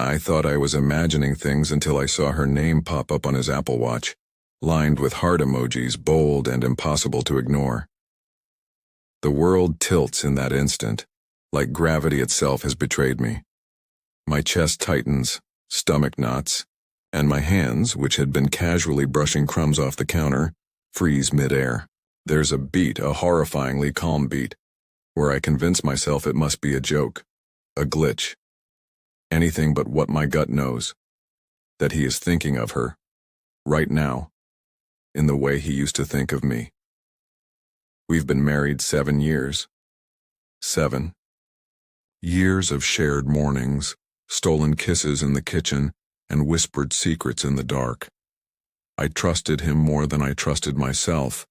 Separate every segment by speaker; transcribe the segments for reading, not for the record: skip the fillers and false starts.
Speaker 1: I thought I was imagining things until I saw her name pop up on his Apple Watch, lined with heart emojis, bold and impossible to ignore. The world tilts in that instant, like gravity itself has betrayed me. My chest tightens, stomach knots, and my hands, which had been casually brushing crumbs off the counter, freeze midair. There's a beat, a horrifyingly calm beat, where I convince myself it must be a joke, a glitch. Anything but what my gut knows, that he is thinking of her, right now, in the way he used to think of me. We've been married 7 years. 7 years of shared mornings, stolen kisses in the kitchen, and whispered secrets in the dark. I trusted him more than I trusted myself,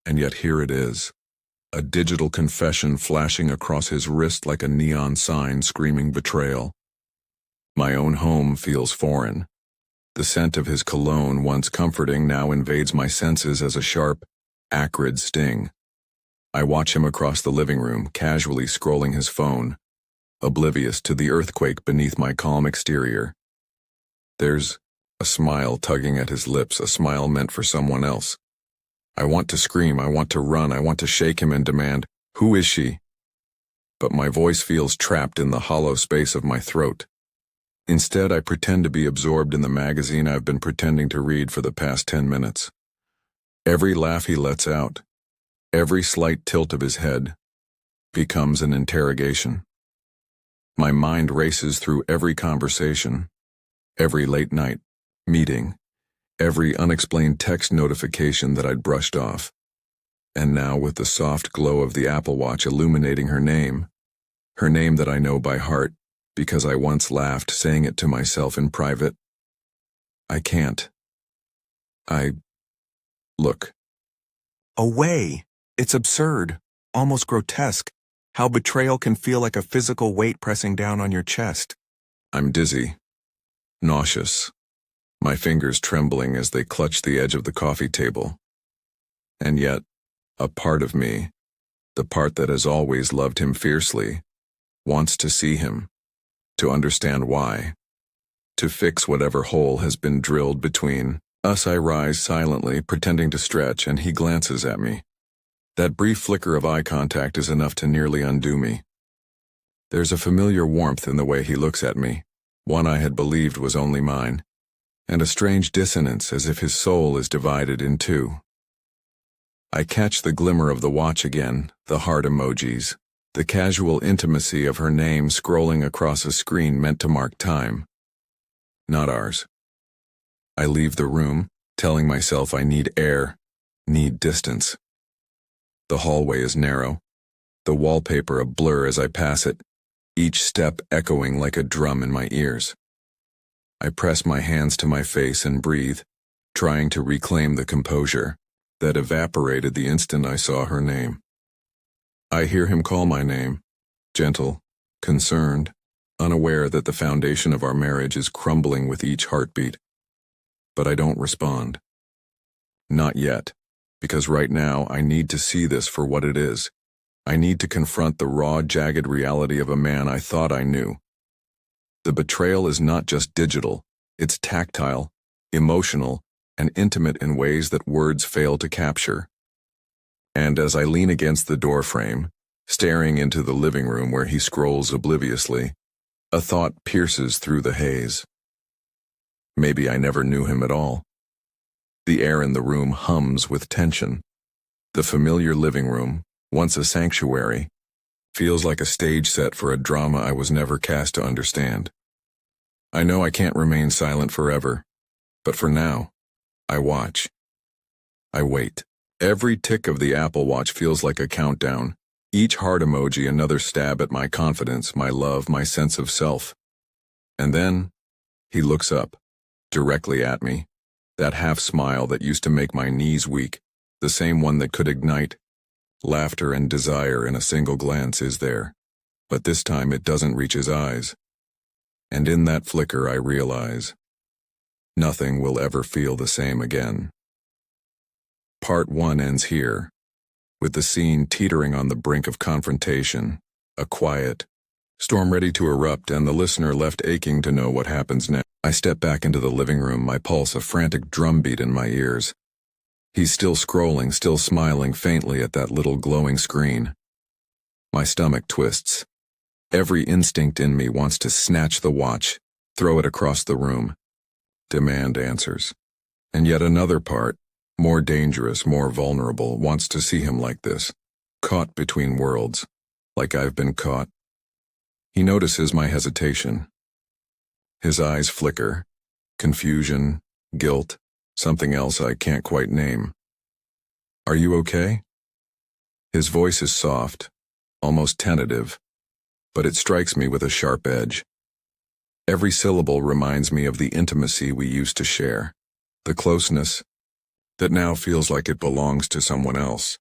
Speaker 1: and yet here it is, a digital confession flashing across his wrist like a neon sign screaming betrayal. My own home feels foreign. The scent of his cologne, once comforting, now invades my senses as a sharp, acrid sting. I watch him across the living room, casually scrolling his phone, oblivious to the earthquake beneath my calm exterior. There's a smile tugging at his lips, a smile meant for someone else. I want to scream, I want to run, I want to shake him and demand, "Who is she?" But my voice feels trapped in the hollow space of my throat. Instead, I pretend to be absorbed in the magazine I've been pretending to read for the past 10 minutes. Every laugh he lets out, every slight tilt of his head, becomes an interrogation. My mind races through every conversation, every late night meeting, every unexplained text notification that I'd brushed off. And now, with the soft glow of the Apple Watch illuminating her name that I know by heart, because I once laughed saying it to myself in private, I can't. Look.
Speaker 2: Away! It's absurd, almost grotesque, how betrayal can feel like a physical weight pressing down on your chest.
Speaker 1: I'm dizzy, nauseous, my fingers trembling as they clutch the edge of the coffee table. And yet, a part of me, the part that has always loved him fiercely, wants to see him, to understand why, to fix whatever hole has been drilled between us. I rise silently, pretending to stretch, and he glances at me. That brief flicker of eye contact is enough to nearly undo me. There's a familiar warmth in the way he looks at me, one I had believed was only mine, and a strange dissonance as if his soul is divided in two. I catch the glimmer of the watch again, the heart emojis, the casual intimacy of her name scrolling across a screen meant to mark time. Not ours. I leave the room, telling myself I need air, need distance. The hallway is narrow, the wallpaper a blur as I pass it, each step echoing like a drum in my ears. I press my hands to my face and breathe, trying to reclaim the composure that evaporated the instant I saw her name. I hear him call my name, gentle, concerned, unaware that the foundation of our marriage is crumbling with each heartbeat. But I don't respond. Not yet, because right now I need to see this for what it is. I need to confront the raw, jagged reality of a man I thought I knew. The betrayal is not just digital, it's tactile, emotional, and intimate in ways that words fail to capture. And as I lean against the doorframe, staring into the living room where he scrolls obliviously, a thought pierces through the haze. Maybe I never knew him at all. The air in the room hums with tension. The familiar living room, once a sanctuary, feels like a stage set for a drama I was never cast to understand. I know I can't remain silent forever, but for now, I watch. I wait. Every tick of the Apple Watch feels like a countdown, each heart emoji another stab at my confidence, my love, my sense of self. And then, he looks up, directly at me, that half smile that used to make my knees weak, the same one that could ignite laughter and desire in a single glance is there, but this time it doesn't reach his eyes. And in that flicker I realize, nothing will ever feel the same again. Part 1 ends here, with the scene teetering on the brink of confrontation, a quiet, Storm ready to erupt, and the listener left aching to know what happens next. I step back into the living room, my pulse a frantic drumbeat in my ears. He's still scrolling, still smiling faintly at that little glowing screen. My stomach twists. Every instinct in me wants to snatch the watch, throw it across the room, demand answers. And yet another part, more dangerous, more vulnerable, wants to see him like this, caught between worlds, like I've been caught. He notices my hesitation. His eyes flicker. Confusion, guilt, something else I can't quite name. Are you okay? His voice is soft, almost tentative, but it strikes me with a sharp edge. Every syllable reminds me of the intimacy we used to share, the closeness that now feels like it belongs to someone else.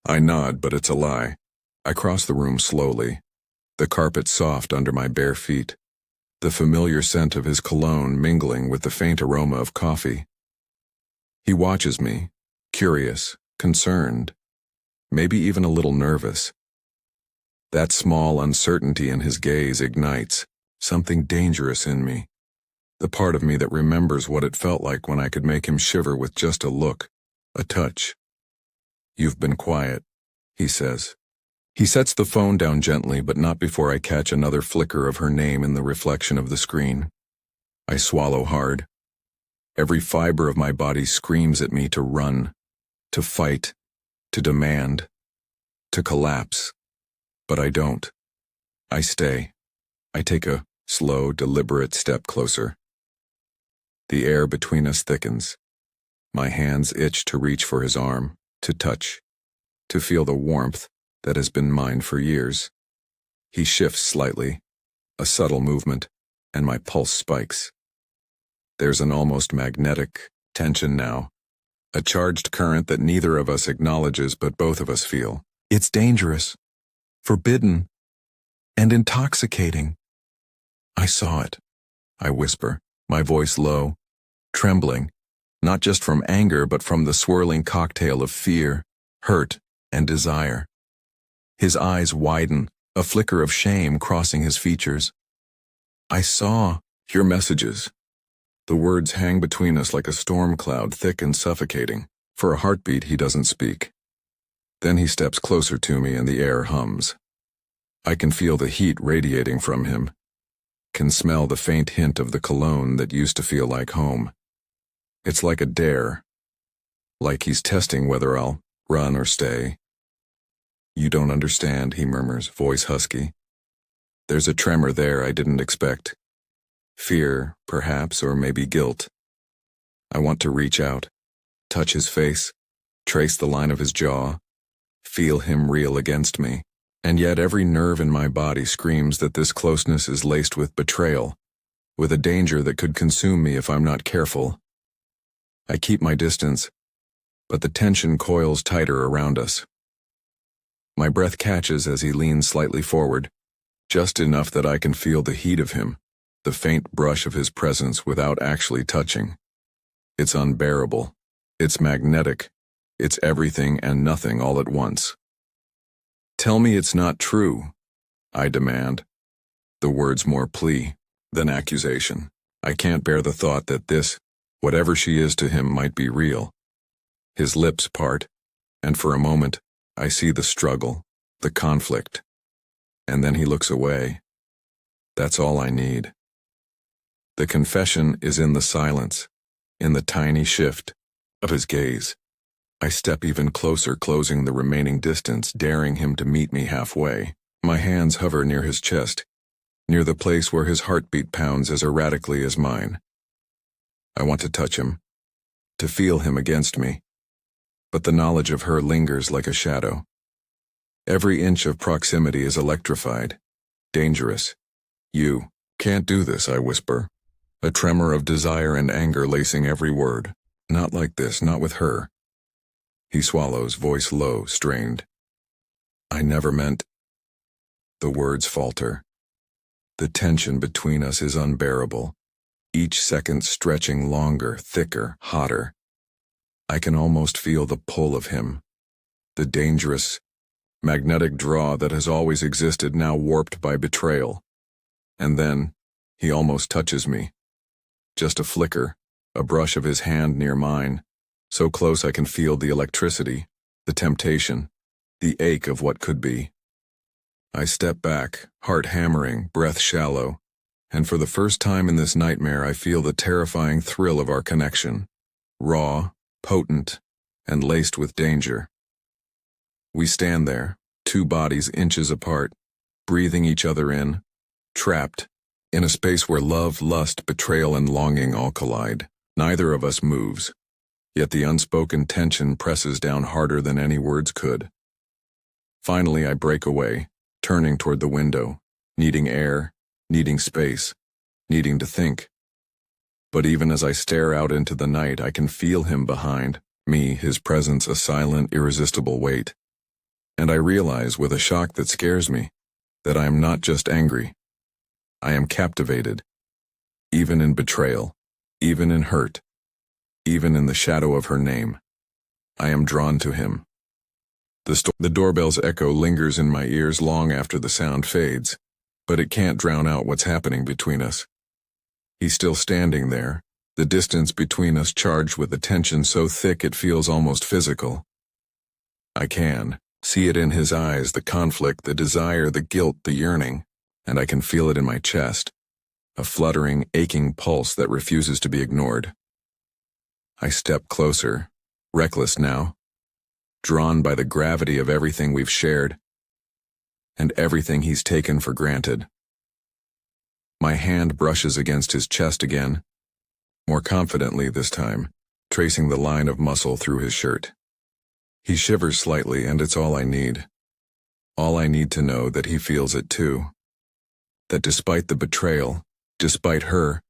Speaker 1: I nod, but it's a lie. I cross the room slowly, the carpet soft under my bare feet, the familiar scent of his cologne mingling with the faint aroma of coffee. He watches me, curious, concerned, maybe even a little nervous. That small uncertainty in his gaze ignites something dangerous in me, the part of me that remembers what it felt like when I could make him shiver with just a look, a touch. "You've been quiet," he says. He sets the phone down gently, but not before I catch another flicker of her name in the reflection of the screen. I swallow hard. Every fiber of my body screams at me to run, to fight, to demand, to collapse. But I don't. I stay. I take a slow, deliberate step closer. The air between us thickens. My hands itch to reach for his arm, to touch, to feel the warmth that has been mine for years. He shifts slightly, a subtle movement, and my pulse spikes. There's an almost magnetic tension now, a charged current that neither of us acknowledges but both of us feel. It's dangerous, forbidden, and intoxicating. I saw it, I whisper, my voice low, trembling, not just from anger but from the swirling cocktail of fear, hurt, and desire. His eyes widen, a flicker of shame crossing his features. I saw your messages. The words hang between us like a storm cloud, thick and suffocating. For a heartbeat, he doesn't speak. Then he steps closer to me and the air hums. I can feel the heat radiating from him, can smell the faint hint of the cologne that used to feel like home. It's like a dare, like he's testing whether I'll run or stay. "You don't understand," he murmurs, voice husky. There's a tremor there I didn't expect. Fear, perhaps, or maybe guilt. I want to reach out, touch his face, trace the line of his jaw, feel him reel against me. And yet every nerve in my body screams that this closeness is laced with betrayal, with a danger that could consume me if I'm not careful. I keep my distance, but the tension coils tighter around us. My breath catches as he leans slightly forward, just enough that I can feel the heat of him, the faint brush of his presence without actually touching. It's unbearable. It's magnetic. It's everything and nothing all at once. "Tell me it's not true," I demand, the words more plea than accusation. I can't bear the thought that this, whatever she is to him, might be real. His lips part, and for a moment, I see the struggle, the conflict, and then he looks away. That's all I need. The confession is in the silence, in the tiny shift of his gaze. I step even closer, closing the remaining distance, daring him to meet me halfway. My hands hover near his chest, near the place where his heartbeat pounds as erratically as mine. I want to touch him, to feel him against me, but the knowledge of her lingers like a shadow. Every inch of proximity is electrified, dangerous. "You can't do this," I whisper, a tremor of desire and anger lacing every word. "Not like this, not with her." He swallows, voice low, strained. "I never meant—" The words falter. The tension between us is unbearable, each second stretching longer, thicker, hotter. I can almost feel the pull of him, the dangerous, magnetic draw that has always existed now warped by betrayal. And then, he almost touches me. Just a flicker, a brush of his hand near mine, so close I can feel the electricity, the temptation, the ache of what could be. I step back, heart hammering, breath shallow, and for the first time in this nightmare I feel the terrifying thrill of our connection, raw, potent, and laced with danger. We stand there, two bodies inches apart, breathing each other in, trapped, in a space where love, lust, betrayal, and longing all collide. Neither of us moves, yet the unspoken tension presses down harder than any words could. Finally, I break away, turning toward the window, needing air, needing space, needing to think. But even as I stare out into the night, I can feel him behind me, his presence a silent, irresistible weight. And I realize, with a shock that scares me, that I am not just angry. I am captivated, even in betrayal, even in hurt, even in the shadow of her name. I am drawn to him. The doorbell's echo lingers in my ears long after the sound fades, but it can't drown out what's happening between us. He's still standing there, the distance between us charged with a tension so thick it feels almost physical. I can see it in his eyes, the conflict, the desire, the guilt, the yearning, and I can feel it in my chest, a fluttering, aching pulse that refuses to be ignored. I step closer, reckless now, drawn by the gravity of everything we've shared, and everything he's taken for granted. My hand brushes against his chest again, more confidently this time, tracing the line of muscle through his shirt. He shivers slightly, and it's all I need. All I need to know that he feels it too. That despite the betrayal, despite her,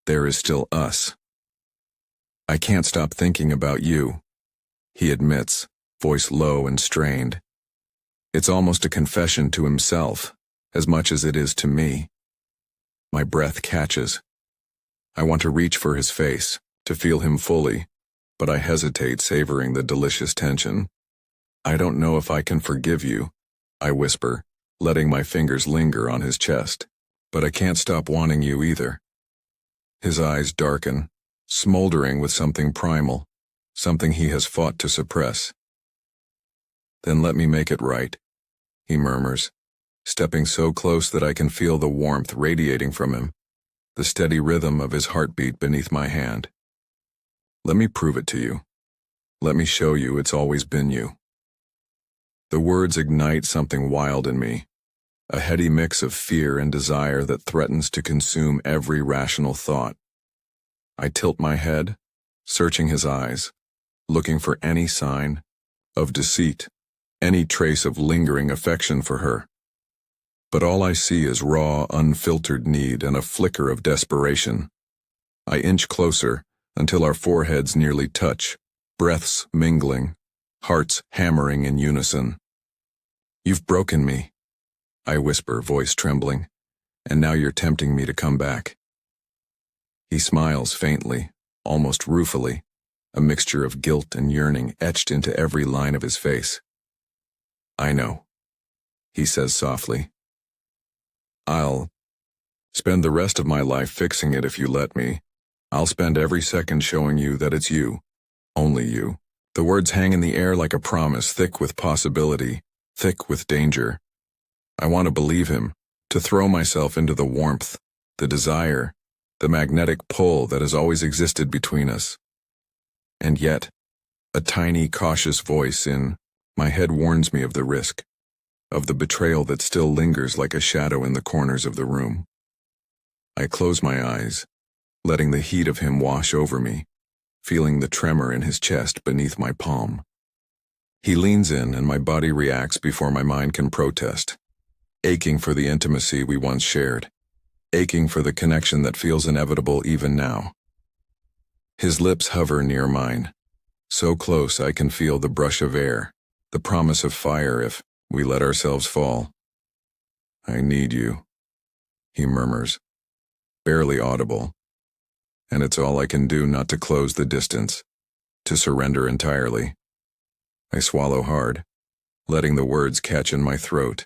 Speaker 1: there is still us. I can't stop thinking about you, he admits, voice low and strained. It's almost a confession to himself, as much as it is to me. My breath catches. I want to reach for his face, to feel him fully, but I hesitate, savoring the delicious tension. I don't know if I can forgive you, I whisper, letting my fingers linger on his chest, but I can't stop wanting you either. His eyes darken, smoldering with something primal, something he has fought to suppress. Then let me make it right, he murmurs, stepping so close that I can feel the warmth radiating from him, the steady rhythm of his heartbeat beneath my hand. Let me prove it to you. Let me show you it's always been you. The words ignite something wild in me, a heady mix of fear and desire that threatens to consume every rational thought. I tilt my head, searching his eyes, looking for any sign of deceit, any trace of lingering affection for her. But all I see is raw, unfiltered need and a flicker of desperation. I inch closer until our foreheads nearly touch, breaths mingling, hearts hammering in unison. You've broken me, I whisper, voice trembling, and now you're tempting me to come back. He smiles faintly, almost ruefully, a mixture of guilt and yearning etched into every line of his face. I know, he says softly. I'll spend the rest of my life fixing it if you let me. I'll spend every second showing you that it's you, only you. The words hang in the air like a promise, thick with possibility, thick with danger. I want to believe him, to throw myself into the warmth, the desire, the magnetic pull that has always existed between us. And yet, a tiny, cautious voice in my head warns me of the risk, of the betrayal that still lingers like a shadow in the corners of the room. I close my eyes, letting the heat of him wash over me, feeling the tremor in his chest beneath my palm. He leans in and my body reacts before my mind can protest, aching for the intimacy we once shared, aching for the connection that feels inevitable even now. His lips hover near mine, so close I can feel the brush of air, the promise of fire if we let ourselves fall. I need you, he murmurs, barely audible, and it's all I can do not to close the distance, to surrender entirely. I swallow hard, letting the words catch in my throat,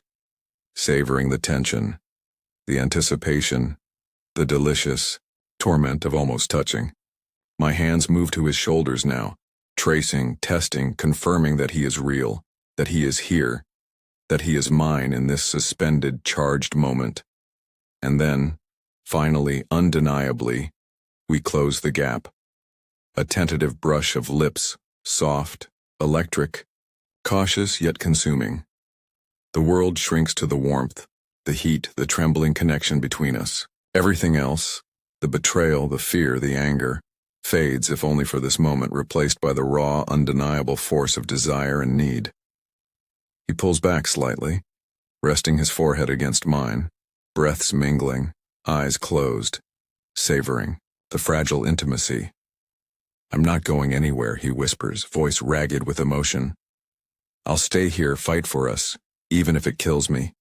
Speaker 1: savoring the tension, the anticipation, the delicious torment of almost touching. My hands move to his shoulders now, tracing, testing, confirming that he is real, that he is here, that he is mine in this suspended, charged moment. And then, finally, undeniably, we close the gap. A tentative brush of lips, soft, electric, cautious yet consuming. The world shrinks to the warmth, the heat, the trembling connection between us. Everything else, the betrayal, the fear, the anger, fades if only for this moment, replaced by the raw, undeniable force of desire and need. He pulls back slightly, resting his forehead against mine, breaths mingling, eyes closed, savoring the fragile intimacy. "I'm not going anywhere," he whispers, voice ragged with emotion. "I'll stay here, fight for us, even if it kills me."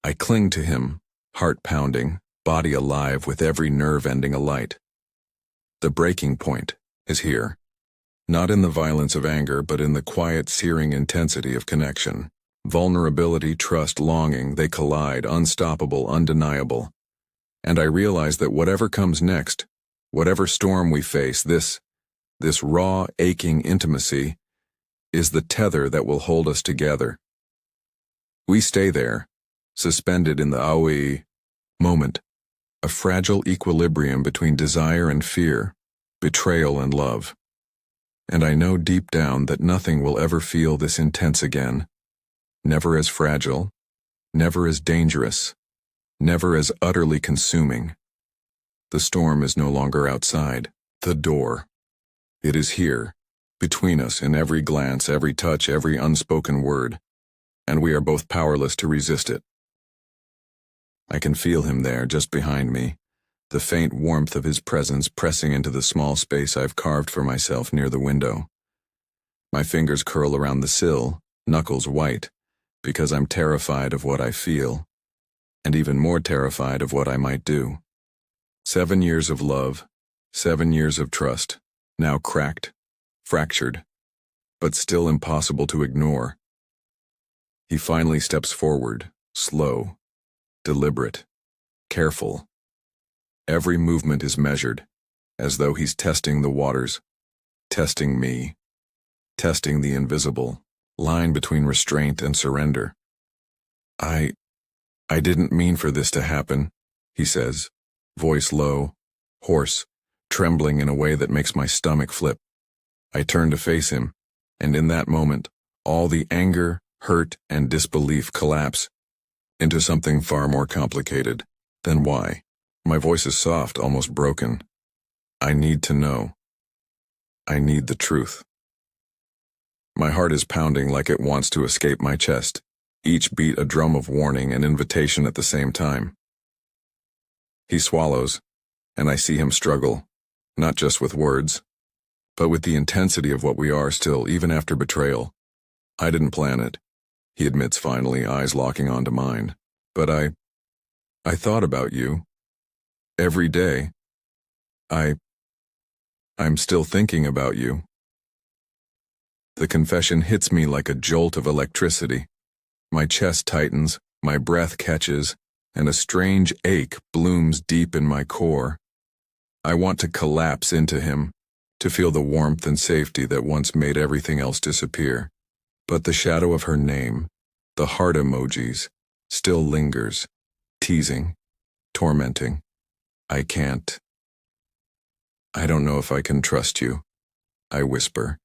Speaker 1: I cling to him, heart pounding, body alive with every nerve ending alight. The breaking point is here. Not in the violence of anger, but in the quiet, searing intensity of connection. Vulnerability, trust, longing, they collide, unstoppable, undeniable. And I realize that whatever comes next, whatever storm we face, this raw, aching intimacy is the tether that will hold us together. We stay there, suspended in the aoi moment, a fragile equilibrium between desire and fear, betrayal and love. And I know deep down that nothing will ever feel this intense again, never as fragile, never as dangerous, never as utterly consuming. The storm is no longer outside, the door. It is here, between us in every glance, every touch, every unspoken word, and we are both powerless to resist it. I can feel him there, just behind me, the faint warmth of his presence pressing into the small space I've carved for myself near the window. My fingers curl around the sill, knuckles white, because I'm terrified of what I feel, and even more terrified of what I might do. 7 years of love, 7 years of trust, now cracked, fractured, but still impossible to ignore. He finally steps forward, slow, deliberate, careful. Every movement is measured, as though he's testing the waters, testing me, testing the invisible line between restraint and surrender. I didn't mean for this to happen," he says, voice low, hoarse, trembling in a way that makes my stomach flip. I turn to face him, and in that moment, all the anger, hurt, and disbelief collapse into something far more complicated. Then why? My voice is soft, almost broken. I need to know. I need the truth. My heart is pounding like it wants to escape my chest, each beat a drum of warning and invitation at the same time. He swallows, and I see him struggle, not just with words, but with the intensity of what we are still, even after betrayal. "I didn't plan it," he admits finally, eyes locking onto mine. "But I thought about you. Every day. I'm still thinking about you." The confession hits me like a jolt of electricity. My chest tightens, my breath catches, and a strange ache blooms deep in my core. I want to collapse into him, to feel the warmth and safety that once made everything else disappear. But the shadow of her name, the heart emojis, still lingers, teasing, tormenting. I can't. "I don't know if I can trust you," I whisper,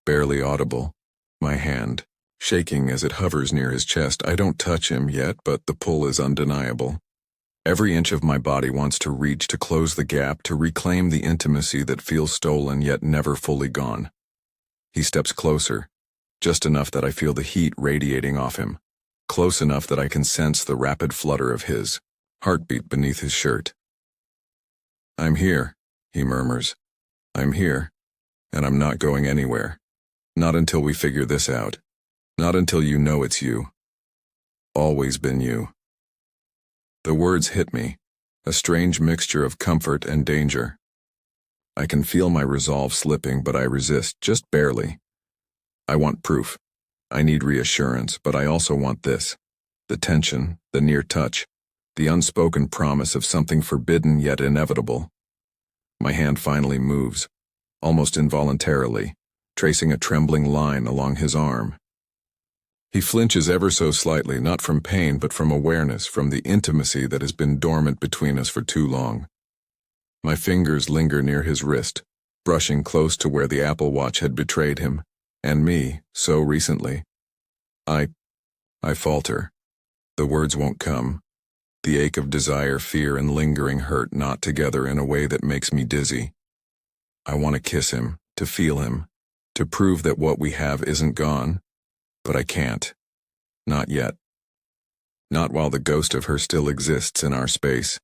Speaker 1: barely audible, my hand shaking as it hovers near his chest. I don't touch him yet, but the pull is undeniable. Every inch of my body wants to reach, to close the gap, to reclaim the intimacy that feels stolen yet never fully gone. He steps closer, just enough that I feel the heat radiating off him, close enough that I can sense the rapid flutter of his heartbeat beneath his shirt. "I'm here," he murmurs. "I'm here, and I'm not going anywhere. Not until we figure this out. Not until you know it's you. Always been you." The words hit me, a strange mixture of comfort and danger. I can feel my resolve slipping, but I resist, just barely. I want proof. I need reassurance, but I also want this. The tension, the near touch, the unspoken promise of something forbidden yet inevitable. My hand finally moves, almost involuntarily, tracing a trembling line along his arm. He flinches ever so slightly, not from pain but from awareness, from the intimacy that has been dormant between us for too long. My fingers linger near his wrist, brushing close to where the Apple Watch had betrayed him, and me, so recently. I falter. The words won't come. The ache of desire, fear, and lingering hurt knot together in a way that makes me dizzy. I want to kiss him, to feel him, to prove that what we have isn't gone, but I can't. Not yet. Not while the ghost of her still exists in our space.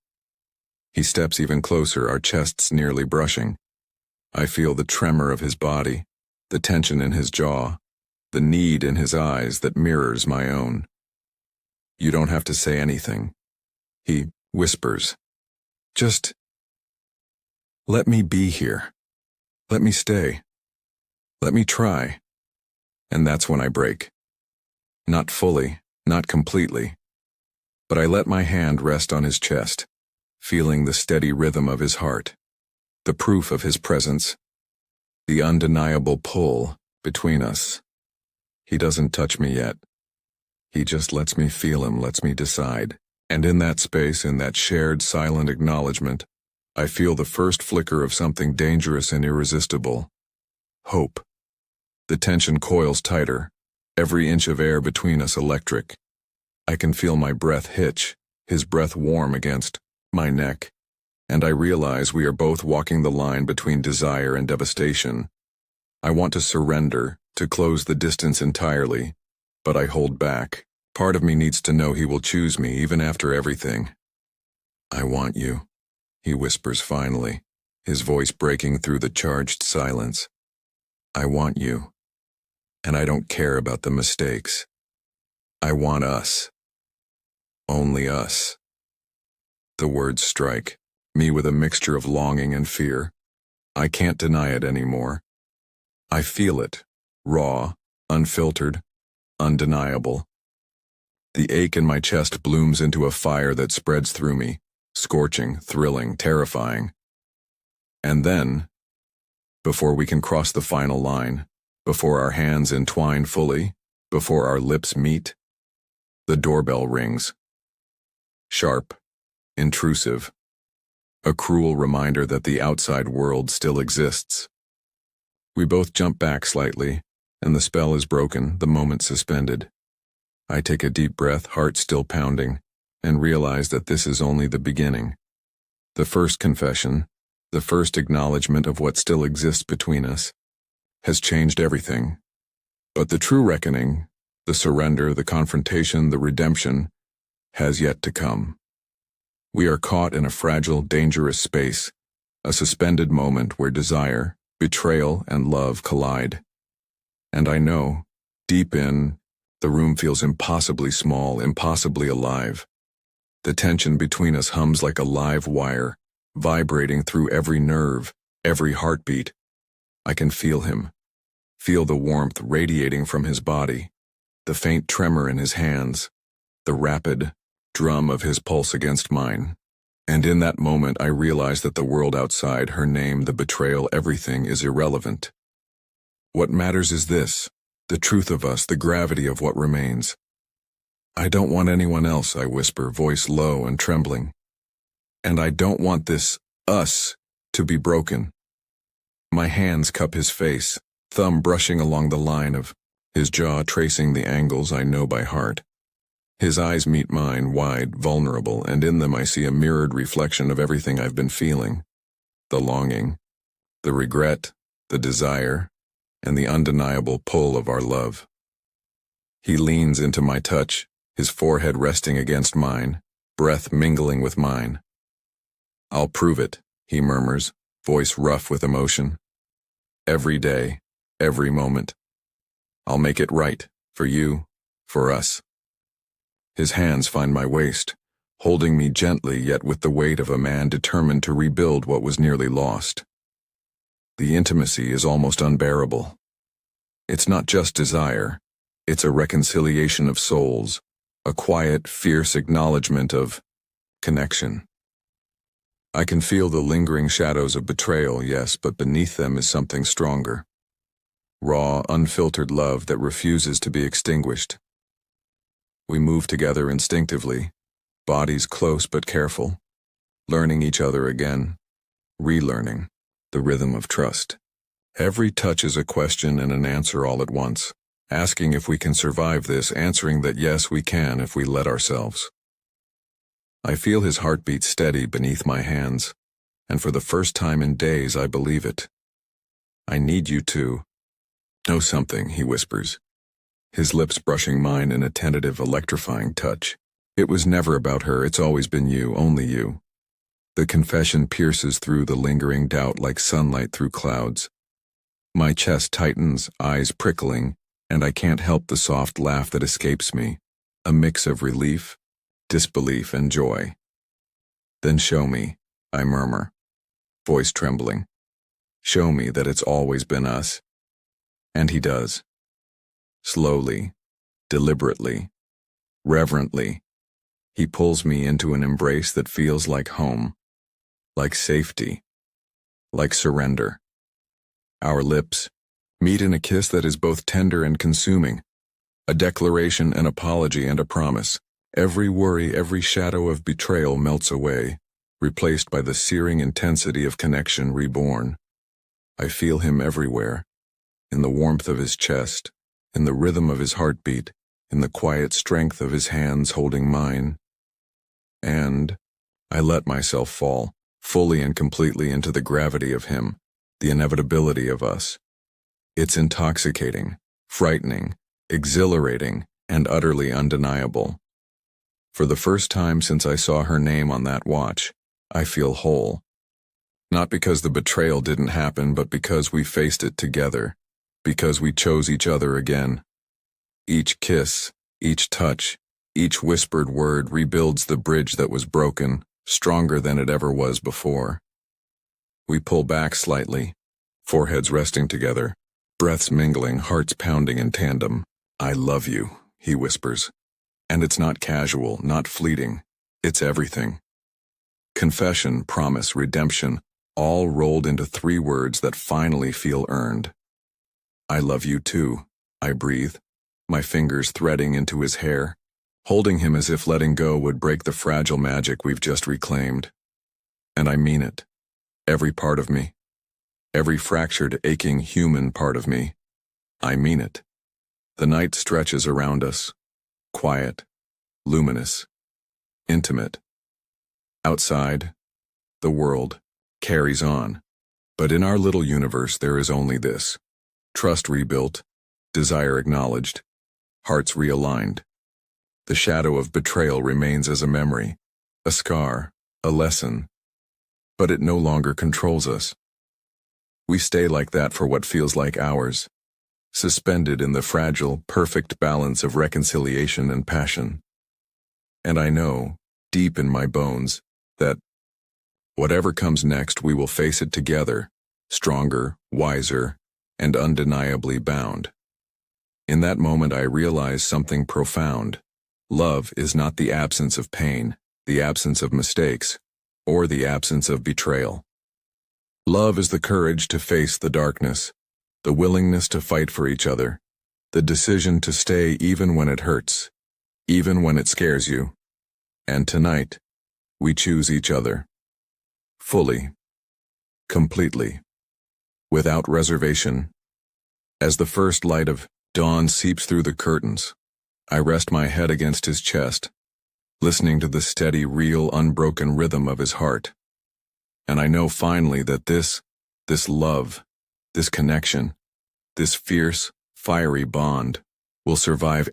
Speaker 1: He steps even closer, our chests nearly brushing. I feel the tremor of his body, the tension in his jaw, the need in his eyes that mirrors my own. You don't have to say anything, he whispers. Just let me be here. Let me stay. Let me try. And that's when I break. Not fully, not completely. But I let my hand rest on his chest, feeling the steady rhythm of his heart, the proof of his presence, the undeniable pull between us. He doesn't touch me yet. He just lets me feel him, lets me decide. And in that space, in that shared silent acknowledgement, I feel the first flicker of something dangerous and irresistible. Hope. The tension coils tighter, every inch of air between us electric. I can feel my breath hitch, his breath warm against my neck, and I realize we are both walking the line between desire and devastation. I want to surrender, to close the distance entirely, but I hold back. Part of me needs to know he will choose me even after everything. I want you, he whispers finally, his voice breaking through the charged silence. I want you, and I don't care about the mistakes. I want us. Only us. The words strike me with a mixture of longing and fear. I can't deny it anymore. I feel it, raw, unfiltered, undeniable. The ache in my chest blooms into a fire that spreads through me, scorching, thrilling, terrifying. And then, before we can cross the final line, before our hands entwine fully, before our lips meet, the doorbell rings. Sharp, intrusive, a cruel reminder that the outside world still exists. We both jump back slightly, and the spell is broken, the moment suspended. I take a deep breath, heart still pounding, and realize that this is only the beginning. The first confession, the first acknowledgement of what still exists between us, has changed everything. But the true reckoning, the surrender, the confrontation, the redemption, has yet to come. We are caught in a fragile, dangerous space, a suspended moment where desire, betrayal, and love collide. And I know, deep in, the room feels impossibly small, impossibly alive. The tension between us hums like a live wire, vibrating through every nerve, every heartbeat. I can feel him, feel the warmth radiating from his body, the faint tremor in his hands, the rapid drum of his pulse against mine. And in that moment I realize that the world outside, her name, the betrayal, everything is irrelevant. What matters is this, the truth of us, the gravity of what remains. I don't want anyone else, I whisper, voice low and trembling. And I don't want this us to be broken. My hands cup his face, thumb brushing along the line of his jaw, tracing the angles I know by heart. His eyes meet mine, wide, vulnerable, and in them I see a mirrored reflection of everything I've been feeling. The longing, the regret, the desire, and the undeniable pull of our love. He leans into my touch, his forehead resting against mine, breath mingling with mine. I'll prove it, he murmurs, voice rough with emotion. Every day, every moment. I'll make it right, for you, for us. His hands find my waist, holding me gently yet with the weight of a man determined to rebuild what was nearly lost. The intimacy is almost unbearable. It's not just desire, It's a reconciliation of souls, a quiet, fierce acknowledgement of connection. I can feel the lingering shadows of betrayal, yes, but beneath them is something stronger. Raw, unfiltered love that refuses to be extinguished. We move together instinctively, bodies close but careful, learning each other again, relearning the rhythm of trust. Every touch is a question and an answer all at once, asking if we can survive this, answering that yes, we can if we let ourselves. I feel his heartbeat steady beneath my hands, and for the first time in days I believe it. I need you to know something, he whispers, his lips brushing mine in a tentative, electrifying touch. It was never about her, it's always been you, only you. The confession pierces through the lingering doubt like sunlight through clouds. My chest tightens, eyes prickling, and I can't help the soft laugh that escapes me, a mix of relief, disbelief, and joy. Then show me, I murmur, voice trembling. Show me that it's always been us. And he does. Slowly, deliberately, reverently, he pulls me into an embrace that feels like home, like safety, like surrender. Our lips meet in a kiss that is both tender and consuming, a declaration, an apology, and a promise. Every worry, every shadow of betrayal melts away, replaced by the searing intensity of connection reborn. I feel him everywhere, in the warmth of his chest, in the rhythm of his heartbeat, in the quiet strength of his hands holding mine. And I let myself fall, fully and completely into the gravity of him, the inevitability of us. It's intoxicating, frightening, exhilarating, and utterly undeniable. For the first time since I saw her name on that watch, I feel whole. Not because the betrayal didn't happen, but because we faced it together, because we chose each other again. Each kiss, each touch, each whispered word rebuilds the bridge that was broken, stronger than it ever was before. We pull back slightly, foreheads resting together, breaths mingling, hearts pounding in tandem. I love you, he whispers. And it's not casual, not fleeting. It's everything. Confession, promise, redemption, all rolled into 3 words that finally feel earned. I love you too, I breathe, my fingers threading into his hair, holding him as if letting go would break the fragile magic we've just reclaimed. And I mean it. Every part of me. Every fractured, aching human part of me. I mean it. The night stretches around us. Quiet, luminous, intimate. Outside, the world carries on. But in our little universe there is only this. Trust rebuilt, desire acknowledged, hearts realigned. The shadow of betrayal remains as a memory, a scar, a lesson. But it no longer controls us. We stay like that for what feels like hours, suspended in the fragile, perfect balance of reconciliation and passion. And I know, deep in my bones, that whatever comes next, we will face it together, stronger, wiser, and undeniably bound. In that moment, I realize something profound. Love is not the absence of pain, the absence of mistakes, or the absence of betrayal. Love is the courage to face the darkness, the willingness to fight for each other, the decision to stay even when it hurts, even when it scares you. And tonight, we choose each other. Fully. Completely. Without reservation. As the first light of dawn seeps through the curtains, I rest my head against his chest, listening to the steady, real, unbroken rhythm of his heart. And I know finally that this love, this connection, this fierce, fiery bond will survive